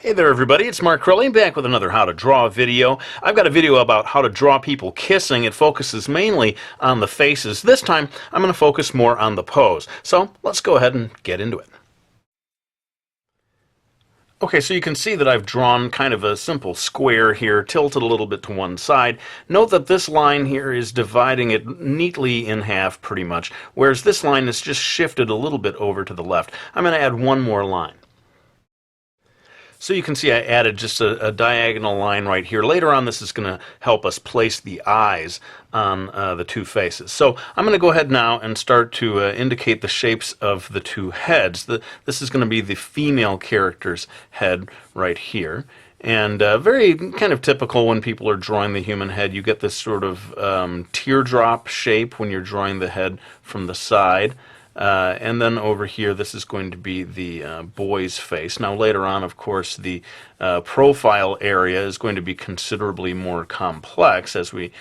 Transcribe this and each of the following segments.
Hey there everybody, it's Mark Crowley back with another How to Draw video. I've got a video about how to draw people kissing. It focuses mainly on the faces. This time I'm going to focus more on the pose. So let's go ahead and get into it. Okay, so you can see that I've drawn kind of a simple square here, tilted a little bit to one side. Note that this line here is dividing it neatly in half pretty much, whereas this line is just shifted a little bit over to the left. I'm going to add one more line. So you can see I added just a diagonal line right here. Later on this is going to help us place the eyes on the two faces. So I'm going to go ahead now and start to indicate the shapes of the two heads. This is going to be the female character's head right here. And very kind of typical when people are drawing the human head. You get this sort of teardrop shape when you're drawing the head from the side. And then over here, this is going to be the boy's face. Now, later on, of course, the profile area is going to be considerably more complex as we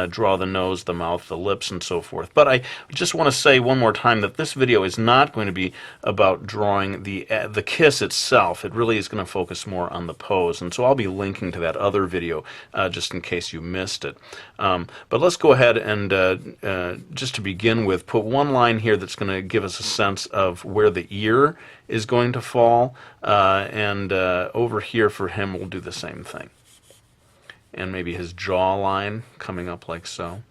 draw the nose, the mouth, the lips, and so forth. But I just want to say one more time that this video is not going to be about drawing the kiss itself. It really is going to focus more on the pose. And so I'll be linking to that other video just in case you missed it. But let's go ahead and just to begin with, put one line here that's going to give us a sense of where the ear is going to fall, and over here for him we'll do the same thing, and maybe his jawline coming up like so.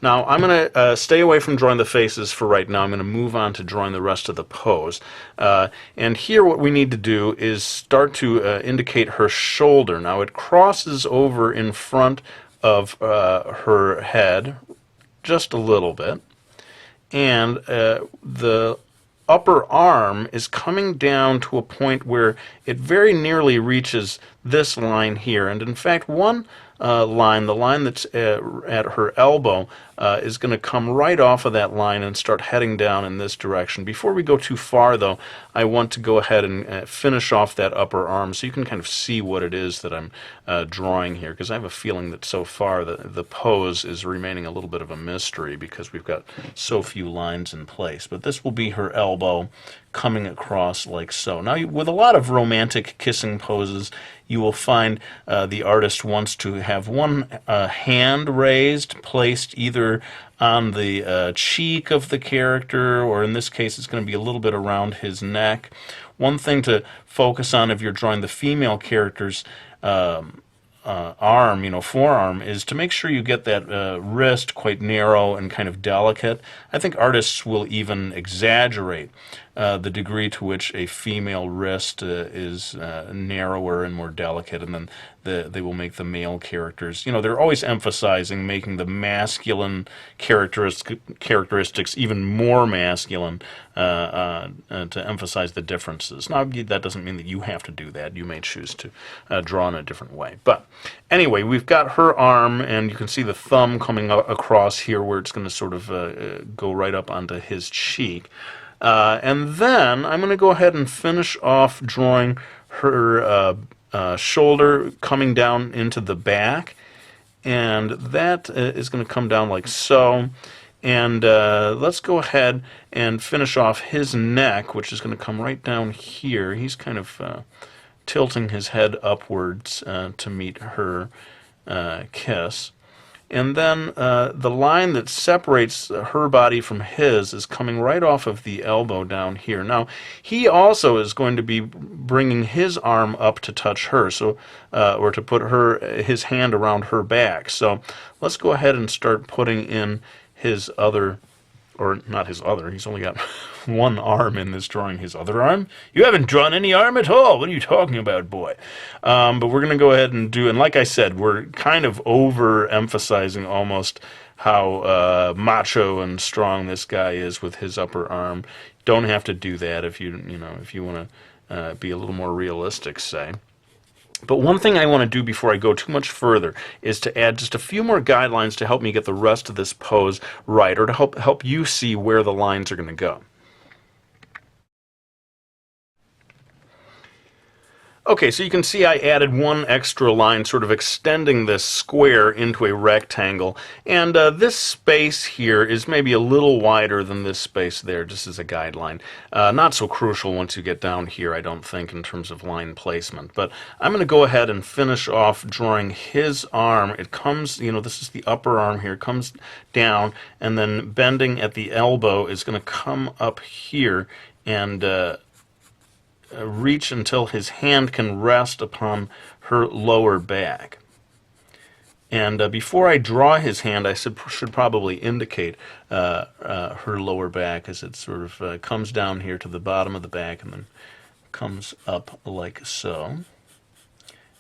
Now I'm going to stay away from drawing the faces for right now. I'm going to move on to drawing the rest of the pose, and here what we need to do is start to indicate her shoulder. Now it crosses over in front of her head just a little bit, and the upper arm is coming down to a point where it very nearly reaches this line here. And in fact, one line, the line that's at her elbow, is going to come right off of that line and start heading down in this direction. Before we go too far, though, I want to go ahead and finish off that upper arm so you can kind of see what it is that I'm drawing here, because I have a feeling that so far the pose is remaining a little bit of a mystery because we've got so few lines in place. But this will be her elbow coming across like so. Now, with a lot of romantic kissing poses, you will find the artist wants to have one hand raised, placed either on the cheek of the character, or in this case it's going to be a little bit around his neck. One thing to focus on if you're drawing the female character's arm, forearm, is to make sure you get that wrist quite narrow and kind of delicate. I think artists will even exaggerate the degree to which a female wrist is narrower and more delicate, and then they will make the male characters, they're always emphasizing making the masculine characteristics even more masculine to emphasize the differences. Now, that doesn't mean that you have to do that. You may choose to draw in a different way. But anyway, we've got her arm, and you can see the thumb coming across here where it's going to sort of go right up onto his cheek. And then I'm going to go ahead and finish off drawing her shoulder coming down into the back, and that is going to come down like so. And let's go ahead and finish off his neck, which is going to come right down here. He's kind of tilting his head upwards to meet her kiss. And then the line that separates her body from his is coming right off of the elbow down here. Now, he also is going to be bringing his arm up to touch her, so or to put his hand around her back. So let's go ahead and start putting in his other, or not his other, he's only got one arm in this drawing. His other arm? You haven't drawn any arm at all. What are you talking about, boy? But we're going to go ahead and and like I said, we're kind of overemphasizing almost how macho and strong this guy is with his upper arm. Don't have to do that if if you want to be a little more realistic, say. But one thing I want to do before I go too much further is to add just a few more guidelines to help me get the rest of this pose right, or to help you see where the lines are going to go. Okay, so you can see I added one extra line sort of extending this square into a rectangle, and this space here is maybe a little wider than this space there, just as a guideline. Not so crucial once you get down here, I don't think, in terms of line placement. But I'm going to go ahead and finish off drawing his arm. It comes, you know, this is the upper arm here, comes down, and then bending at the elbow is going to come up here and reach until his hand can rest upon her lower back. And before I draw his hand, I should probably indicate her lower back as it sort of comes down here to the bottom of the back and then comes up like so.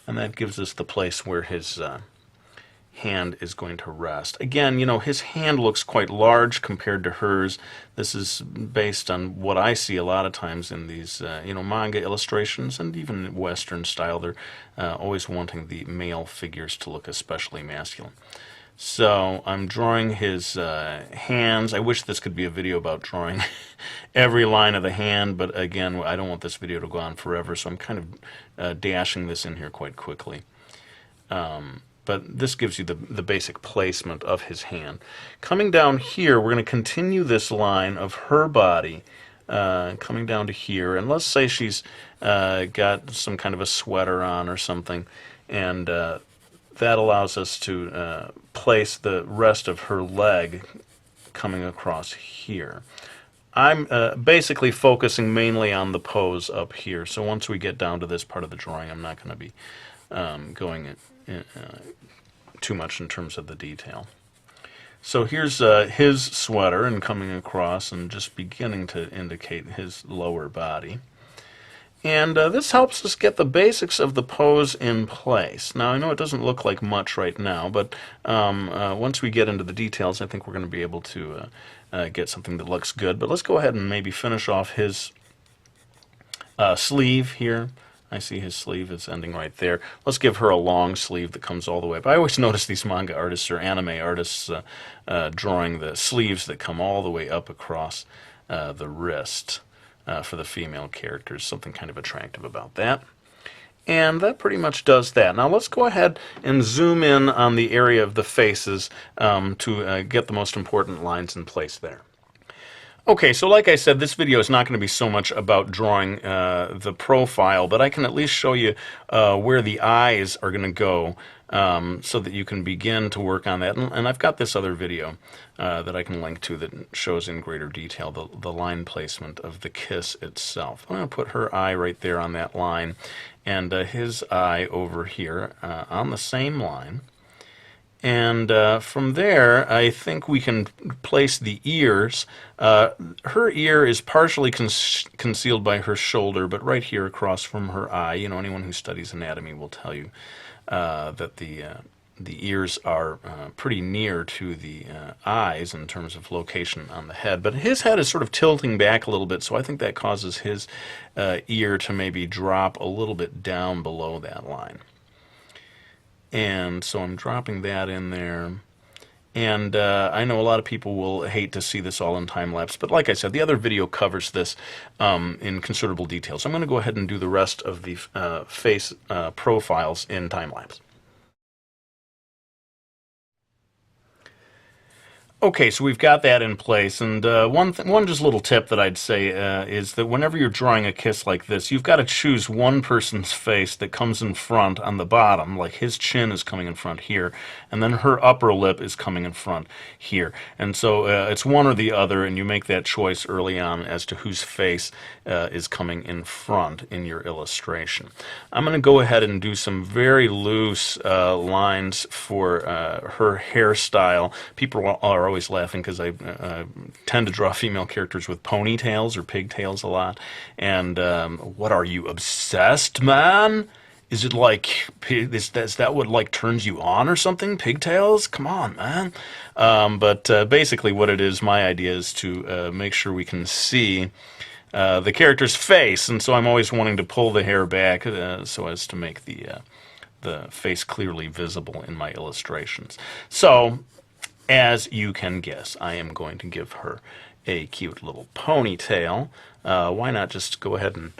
And that gives us the place where his hand is going to rest. Again, you know, his hand looks quite large compared to hers. This is based on what I see a lot of times in these, you know, manga illustrations and even Western style. They're always wanting the male figures to look especially masculine. So I'm drawing his hands. I wish this could be a video about drawing every line of the hand, but again, I don't want this video to go on forever, so I'm kind of dashing this in here quite quickly. But this gives you the basic placement of his hand. Coming down here, we're going to continue this line of her body, coming down to here. And let's say she's got some kind of a sweater on or something, and that allows us to place the rest of her leg coming across here. I'm basically focusing mainly on the pose up here. So once we get down to this part of the drawing, I'm not going to be going too much in terms of the detail. So here's his sweater and coming across and just beginning to indicate his lower body. And this helps us get the basics of the pose in place. Now, I know it doesn't look like much right now, but once we get into the details, I think we're going to be able to get something that looks good. But let's go ahead and maybe finish off his sleeve here. I see his sleeve is ending right there. Let's give her a long sleeve that comes all the way up. I always notice these manga artists or anime artists drawing the sleeves that come all the way up across the wrist for the female characters. Something kind of attractive about that. And that pretty much does that. Now let's go ahead and zoom in on the area of the faces to get the most important lines in place there. Okay, so like I said, this video is not going to be so much about drawing the profile, but I can at least show you where the eyes are going to go so that you can begin to work on that. And I've got this other video that I can link to that shows in greater detail the line placement of the kiss itself. I'm going to put her eye right there on that line, and his eye over here on the same line. And from there, I think we can place the ears. Her ear is partially concealed by her shoulder, but right here across from her eye, you know, anyone who studies anatomy will tell you that the ears are pretty near to the eyes in terms of location on the head. But his head is sort of tilting back a little bit, so I think that causes his ear to maybe drop a little bit down below that line. And so I'm dropping that in there. And I know a lot of people will hate to see this all in time-lapse, but like I said, the other video covers this in considerable detail. So I'm going to go ahead and do the rest of the face profiles in time-lapse. Okay, so we've got that in place, and one just little tip that I'd say is that whenever you're drawing a kiss like this, you've got to choose one person's face that comes in front on the bottom, like his chin is coming in front here, and then her upper lip is coming in front here. And so it's one or the other, and you make that choice early on as to whose face is coming in front in your illustration. I'm going to go ahead and do some very loose lines for her hairstyle. People are always laughing because I tend to draw female characters with ponytails or pigtails a lot. And what are you, obsessed, man? Is it like, is that what like turns you on or something? Pigtails? Come on, man. But basically what it is, my idea is to make sure we can see the character's face. And so I'm always wanting to pull the hair back so as to make the face clearly visible in my illustrations. So, as you can guess, I am going to give her a cute little ponytail. Why not just go ahead and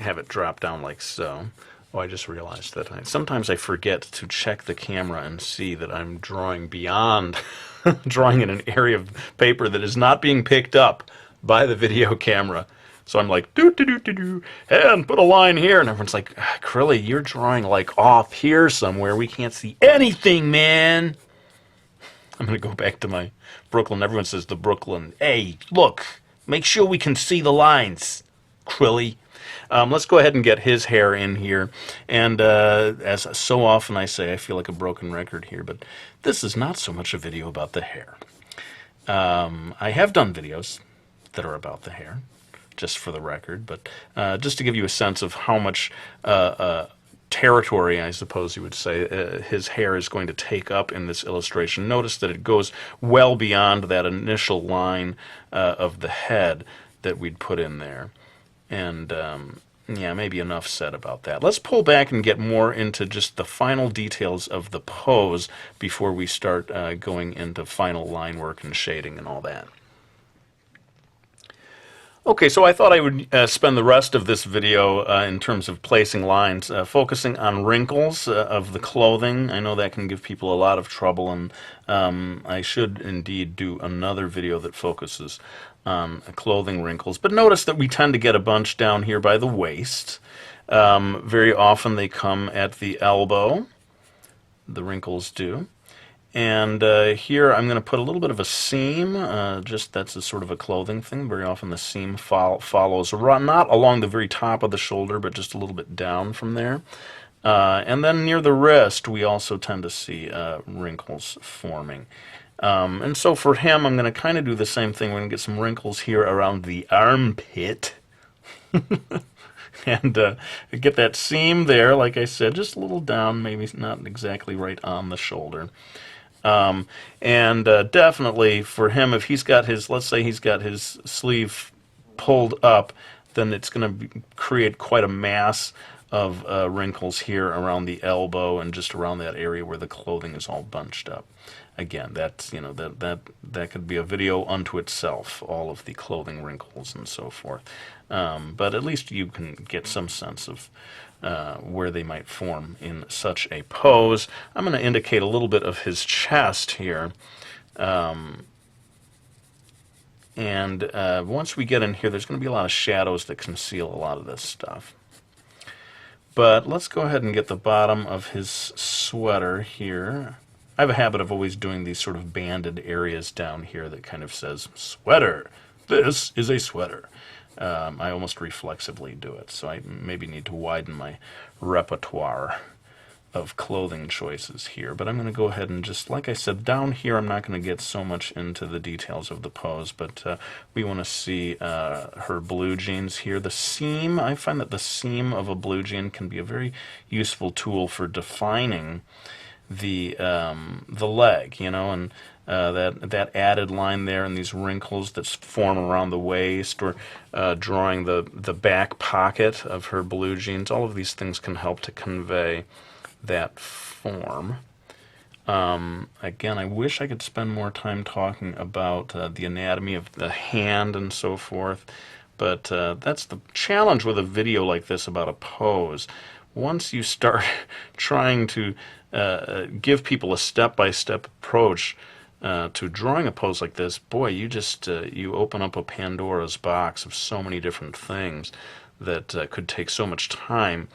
have it drop down like so. Oh, I just realized that sometimes I forget to check the camera and see that I'm drawing beyond, drawing in an area of paper that is not being picked up by the video camera. So I'm like, do, and put a line here. And everyone's like, Crilly, you're drawing like off here somewhere. We can't see anything, man. I'm going to go back to my Brooklyn. Everyone says the Brooklyn. Hey, look, make sure we can see the lines, Crilly. Let's go ahead and get his hair in here. And as so often I say, I feel like a broken record here, but this is not so much a video about the hair. I have done videos that are about the hair, just for the record, but just to give you a sense of how much territory, I suppose you would say, his hair is going to take up in this illustration. Notice that it goes well beyond that initial line of the head that we'd put in there. And yeah, maybe enough said about that. Let's pull back and get more into just the final details of the pose before we start going into final line work and shading and all that. Okay, so I thought I would spend the rest of this video in terms of placing lines, focusing on wrinkles of the clothing. I know that can give people a lot of trouble, and I should indeed do another video that focuses on clothing wrinkles. But notice that we tend to get a bunch down here by the waist. Very often they come at the elbow. The wrinkles do. And here I'm going to put a little bit of a seam, just that's a sort of a clothing thing. Very often the seam follows, not along the very top of the shoulder, but just a little bit down from there. And then near the wrist, we also tend to see wrinkles forming. And so for him, I'm going to kind of do the same thing. We're going to get some wrinkles here around the armpit. And get that seam there, like I said, just a little down, maybe not exactly right on the shoulder. And definitely for him, if he's got his, let's say he's got his sleeve pulled up, then it's going to create quite a mass of wrinkles here around the elbow and just around that area where the clothing is all bunched up. Again, that's, you know, that could be a video unto itself, all of the clothing wrinkles and so forth. But at least you can get some sense of where they might form in such a pose. I'm going to indicate a little bit of his chest here. And once we get in here, there's going to be a lot of shadows that conceal a lot of this stuff. But let's go ahead and get the bottom of his sweater here. I have a habit of always doing these sort of banded areas down here that kind of says, sweater, this is a sweater. I almost reflexively do it, so I maybe need to widen my repertoire of clothing choices here. But I'm going to go ahead and just, like I said, down here I'm not going to get so much into the details of the pose, but we want to see her blue jeans here. The seam, I find that the seam of a blue jean can be a very useful tool for defining the leg, you know, and that added line there and these wrinkles that form around the waist, or drawing the back pocket of her blue jeans. All of these things can help to convey that form. Again, I wish I could spend more time talking about the anatomy of the hand and so forth, but that's the challenge with a video like this about a pose. Once you start trying to give people a step-by-step approach to drawing a pose like this, boy, you just you open up a Pandora's box of so many different things that could take so much time.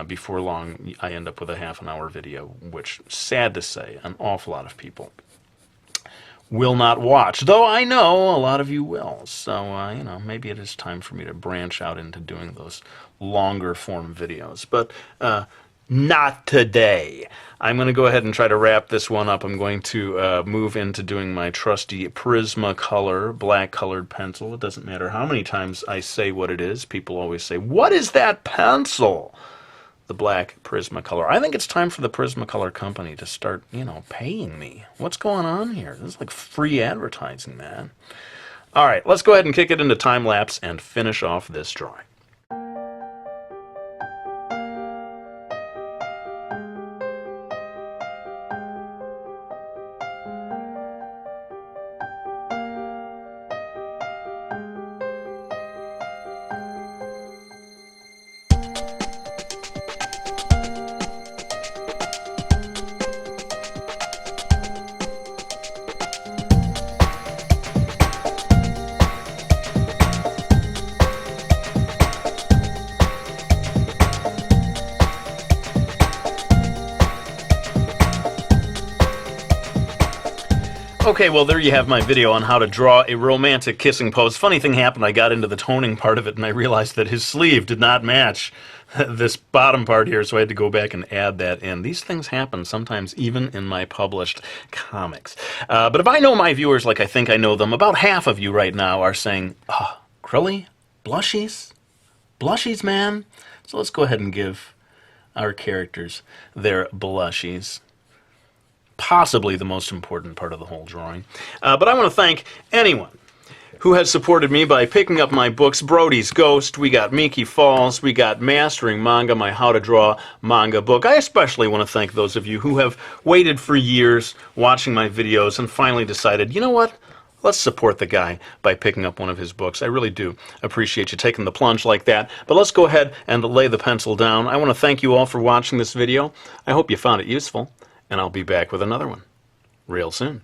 Before long, I end up with a half-an-hour video, which, sad to say, an awful lot of people will not watch, though I know a lot of you will. So, you know, maybe it is time for me to branch out into doing those longer form videos. But not today. I'm going to go ahead and try to wrap this one up. I'm going to move into doing my trusty Prismacolor black colored pencil. It doesn't matter how many times I say what it is. People always say, "What is that pencil?" The black Prismacolor. I think it's time for the Prismacolor company to start, you know, paying me. What's going on here? This is like free advertising, man. All right, let's go ahead and kick it into time lapse and finish off this drawing. Okay, well, there you have my video on how to draw a romantic kissing pose. Funny thing happened, I got into the toning part of it, and I realized that his sleeve did not match this bottom part here, so I had to go back and add that in. These things happen sometimes even in my published comics. But if I know my viewers like I think I know them, about half of you right now are saying, "Ah, Crilly? Blushies? Blushies, man?" So let's go ahead and give our characters their blushies. Possibly the most important part of the whole drawing. But I want to thank anyone who has supported me by picking up my books. Brody's Ghost, we got Miki Falls, we got Mastering Manga, my How to Draw Manga book. I especially want to thank those of you who have waited for years watching my videos and finally decided, you know what? Let's support the guy by picking up one of his books. I really do appreciate you taking the plunge like that. But let's go ahead and lay the pencil down. I want to thank you all for watching this video. I hope you found it useful, and I'll be back with another one real soon.